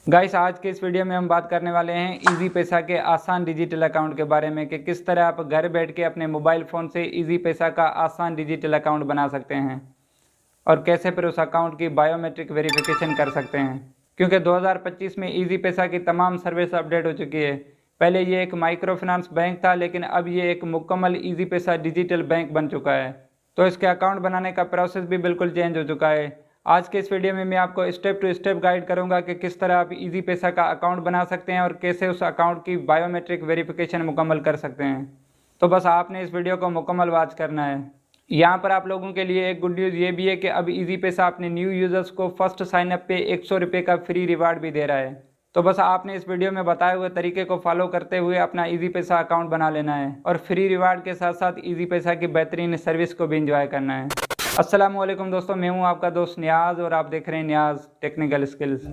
Guys, आज के इस वीडियो में हम बात करने वाले हैं इजी पैसा के आसान डिजिटल अकाउंट के बारे में कि किस तरह आप घर बैठ के अपने मोबाइल फ़ोन से इजी पैसा का आसान डिजिटल अकाउंट बना सकते हैं और कैसे फिर उस अकाउंट की बायोमेट्रिक वेरिफिकेशन कर सकते हैं। क्योंकि 2025 में इजी पैसा की तमाम सर्विस अपडेट हो चुकी है। पहले ये एक माइक्रो फाइनेंस बैंक था, लेकिन अब ये एक मुकम्मल इजी पैसा डिजिटल बैंक बन चुका है। तो इसके अकाउंट बनाने का प्रोसेस भी बिल्कुल चेंज हो चुका है। आज के इस वीडियो में मैं आपको स्टेप टू स्टेप गाइड करूंगा कि किस तरह आप इजी पैसा का अकाउंट बना सकते हैं और कैसे उस अकाउंट की बायोमेट्रिक वेरिफिकेशन मुकम्मल कर सकते हैं। तो बस आपने इस वीडियो को मुकम्मल वॉच करना है। यहाँ पर आप लोगों के लिए एक गुड न्यूज़ ये भी है कि अब इजी पैसा अपने न्यू यूज़र्स को फर्स्ट साइनअप पे 100 रुपये का फ्री रिवार्ड भी दे रहा है। तो बस आपने इस वीडियो में बताए हुए तरीके को फॉलो करते हुए अपना इजी पैसा अकाउंट बना लेना है और फ्री रिवार्ड के साथ साथ इजी पैसा की बेहतरीन सर्विस को भी इंजॉय करना है। अस्सलाम वालेकुम दोस्तों, मैं हूं आपका दोस्त नियाज़ और आप देख रहे हैं नियाज़ टेक्निकल स्किल्स।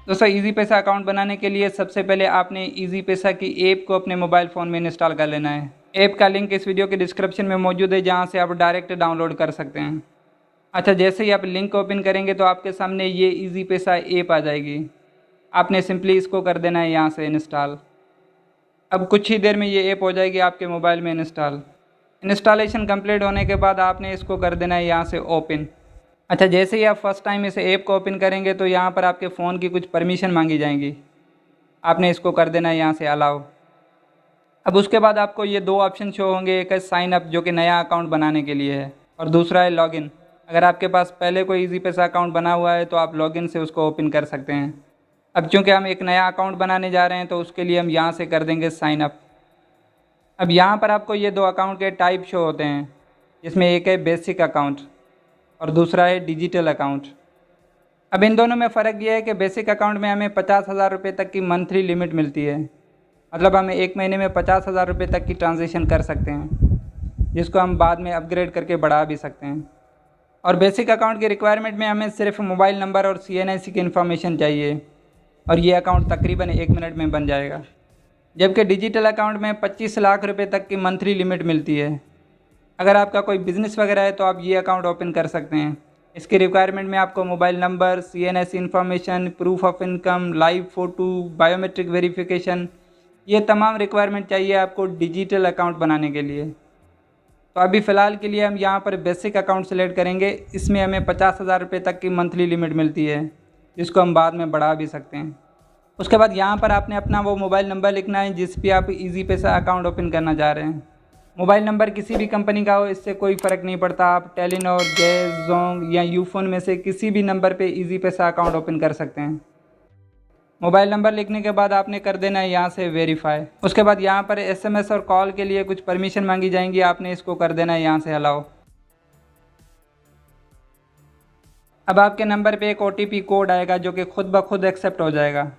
दोस्तों, इजी पैसा अकाउंट बनाने के लिए सबसे पहले आपने इजी पैसा की ऐप को अपने मोबाइल फ़ोन में इंस्टॉल कर लेना है। ऐप का लिंक इस वीडियो के डिस्क्रिप्शन में मौजूद है, जहां से आप डायरेक्ट डाउनलोड कर सकते हैं। अच्छा, जैसे ही आप लिंक ओपन करेंगे तो आपके सामने ये इजी पैसा ऐप आ जाएगी। आपने सिंपली इसको कर देना है यहाँ से इंस्टॉल। अब कुछ ही देर में ये ऐप हो जाएगी आपके मोबाइल में इंस्टॉलेशन कंप्लीट होने के बाद आपने इसको कर देना है यहाँ से ओपन। अच्छा, जैसे ही आप फर्स्ट टाइम इस ऐप को ओपन करेंगे तो यहाँ पर आपके फ़ोन की कुछ परमिशन मांगी जाएंगी। आपने इसको कर देना है यहाँ से अलाउ। अब उसके बाद आपको ये दो ऑप्शन शो होंगे, एक है साइन अप जो कि नया अकाउंट बनाने के लिए है और दूसरा है लॉगिन। अगर आपके पास पहले कोई इजी पैसा अकाउंट बना हुआ है तो आप लॉगिन से उसको ओपन कर सकते हैं। अब चूँकि हम एक नया अकाउंट बनाने जा रहे हैं तो उसके लिए हम यहाँ से कर देंगे साइन अप। अब यहाँ पर आपको ये दो अकाउंट के टाइप शो होते हैं, जिसमें एक है बेसिक अकाउंट और दूसरा है डिजिटल अकाउंट। अब इन दोनों में फ़र्क ये है कि बेसिक अकाउंट में हमें 50,000 रुपये तक की मंथली लिमिट मिलती है। मतलब हम एक महीने में 50,000 रुपये तक की ट्रांजेक्शन कर सकते हैं, जिसको हम बाद में अपग्रेड करके बढ़ा भी सकते हैं। और बेसिक अकाउंट की रिक्वायरमेंट में हमें सिर्फ मोबाइल नंबर और CNIC की इन्फॉर्मेशन चाहिए और ये अकाउंट तकरीबन 1 मिनट में बन जाएगा। जबकि डिजिटल अकाउंट में 25 लाख रुपए तक की मंथली लिमिट मिलती है। अगर आपका कोई बिज़नेस वगैरह है तो आप ये अकाउंट ओपन कर सकते हैं। इसकी रिक्वायरमेंट में आपको mobile number, CNIC information, proof of income, live photo, biometric verification, ये तमाम रिक्वायरमेंट चाहिए आपको डिजिटल अकाउंट बनाने के लिए। तो अभी फ़िलहाल के लिए हम यहाँ पर बेसिक अकाउंट सेलेक्ट करेंगे। इसमें हमें 50,000 रुपये तक की मंथली लिमिट मिलती है, जिसको हम बाद में बढ़ा भी सकते हैं। उसके बाद यहाँ पर आपने अपना वो मोबाइल नंबर लिखना है जिस पे आप इजी पैसा अकाउंट ओपन करना चाह रहे हैं। मोबाइल नंबर किसी भी कंपनी का हो, इससे कोई फ़र्क नहीं पड़ता। आप टेलीनॉर, गैस, जोंग या यूफोन में से किसी भी नंबर पे इजी पैसा अकाउंट ओपन कर सकते हैं। मोबाइल नंबर लिखने के बाद आपने कर देना है यहाँ से वेरीफाई। उसके बाद यहाँ पर SMS और कॉल के लिए कुछ परमिशन मांगी जाएंगी, आपने इसको कर देना है यहाँ से अलाउ। अब आपके नंबर पे एक OTP कोड आएगा जो कि खुद ब खुद एक्सेप्ट हो जाएगा।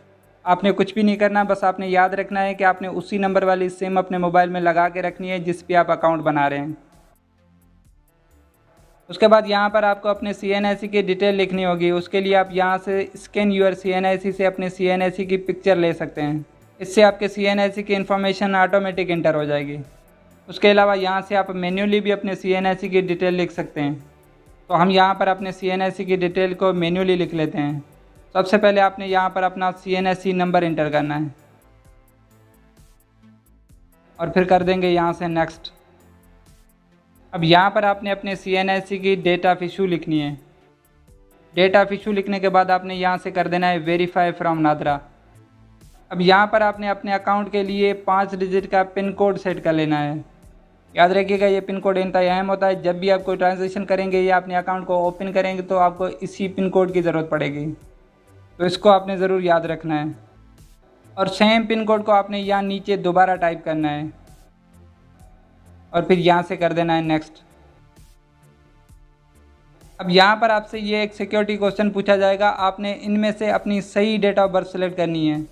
आपने कुछ भी नहीं करना, बस आपने याद रखना है कि आपने उसी नंबर वाली सिम अपने मोबाइल में लगा के रखनी है जिस पे आप अकाउंट बना रहे हैं। उसके बाद यहाँ पर आपको अपने CNIC की डिटेल लिखनी होगी। उसके लिए आप यहाँ से स्कैन यूर CNIC से अपने CNIC की पिक्चर ले सकते हैं। इससे आपके CNIC की इन्फॉर्मेशन ऑटोमेटिक इंटर हो जाएगी। उसके अलावा यहाँ से आप मैन्युअली भी अपने CNIC की डिटेल लिख सकते हैं। तो हम यहाँ पर अपने CNIC की डिटेल को मैन्युअली लिख लेते हैं। सबसे पहले आपने यहाँ पर अपना CNIC नंबर इंटर करना है और फिर कर देंगे यहाँ से नेक्स्ट। अब यहाँ पर आपने अपने CNIC की डेट ऑफ इशू लिखनी है। डेट ऑफ इशू लिखने के बाद आपने यहाँ से कर देना है वेरीफाई फ्रॉम नादरा। अब यहाँ पर आपने अपने अकाउंट के लिए 5 डिजिट का पिन कोड सेट कर लेना है। याद रखिएगा, ये पिन कोड इंतहाई अहम होता है। जब भी आप कोई ट्रांजेक्शन करेंगे या अपने अकाउंट को ओपन करेंगे तो आपको इसी पिन कोड की ज़रूरत पड़ेगी, तो इसको आपने ज़रूर याद रखना है। और सेम पिन कोड को आपने यहाँ नीचे दोबारा टाइप करना है और फिर यहाँ से कर देना है नेक्स्ट। अब यहाँ पर आपसे ये एक सिक्योरिटी क्वेश्चन पूछा जाएगा। आपने इनमें से अपनी सही डेट ऑफ बर्थ सेलेक्ट करनी है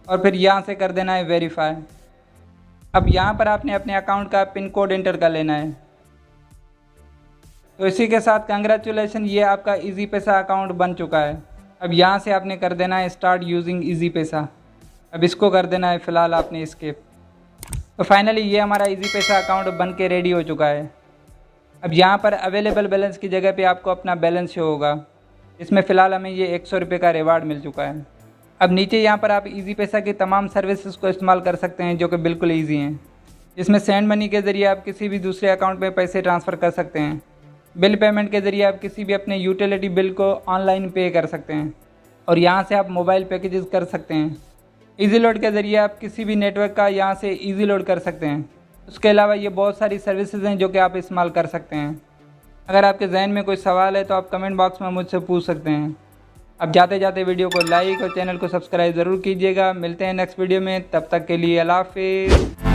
और फिर यहाँ से कर देना है वेरीफाई। अब यहाँ पर आपने अपने अकाउंट का पिन कोड एंटर कर लेना है। तो इसी के साथ कंग्रेचुलेसन, ये आपका इजी पैसा अकाउंट बन चुका है। अब यहाँ से आपने कर देना है स्टार्ट यूजिंग इजी पैसा। अब इसको कर देना है फ़िलहाल आपने एस्केप। तो फाइनली ये हमारा इजी पैसा अकाउंट बन के रेडी हो चुका है। अब यहाँ पर अवेलेबल बैलेंस की जगह पे आपको अपना बैलेंस शो होगा। इसमें फ़िलहाल हमें ये 100 रुपये का रिवार्ड मिल चुका है। अब नीचे यहाँ पर आप ईजी पैसा की तमाम सर्विसेज को इस्तेमाल कर सकते हैं जो कि बिल्कुल ईजी हैं। इसमें सेंड मनी के ज़रिए आप किसी भी दूसरे अकाउंट में पैसे ट्रांसफ़र कर सकते हैं। बिल पेमेंट के ज़रिए आप किसी भी अपने यूटिलिटी बिल को ऑनलाइन पे कर सकते हैं और यहाँ से आप मोबाइल पैकेजेस कर सकते हैं। ईजी लोड के ज़रिए आप किसी भी नेटवर्क का यहाँ से ईजी लोड कर सकते हैं। उसके अलावा ये बहुत सारी सर्विसेज हैं जो कि आप इस्तेमाल कर सकते हैं। अगर आपके जहन में कोई सवाल है तो आप कमेंट बॉक्स में मुझसे पूछ सकते हैं। अब जाते जाते वीडियो को लाइक और चैनल को सब्सक्राइब ज़रूर कीजिएगा। मिलते हैं नेक्स्ट वीडियो में, तब तक के लिए अल्लाह हाफिज़।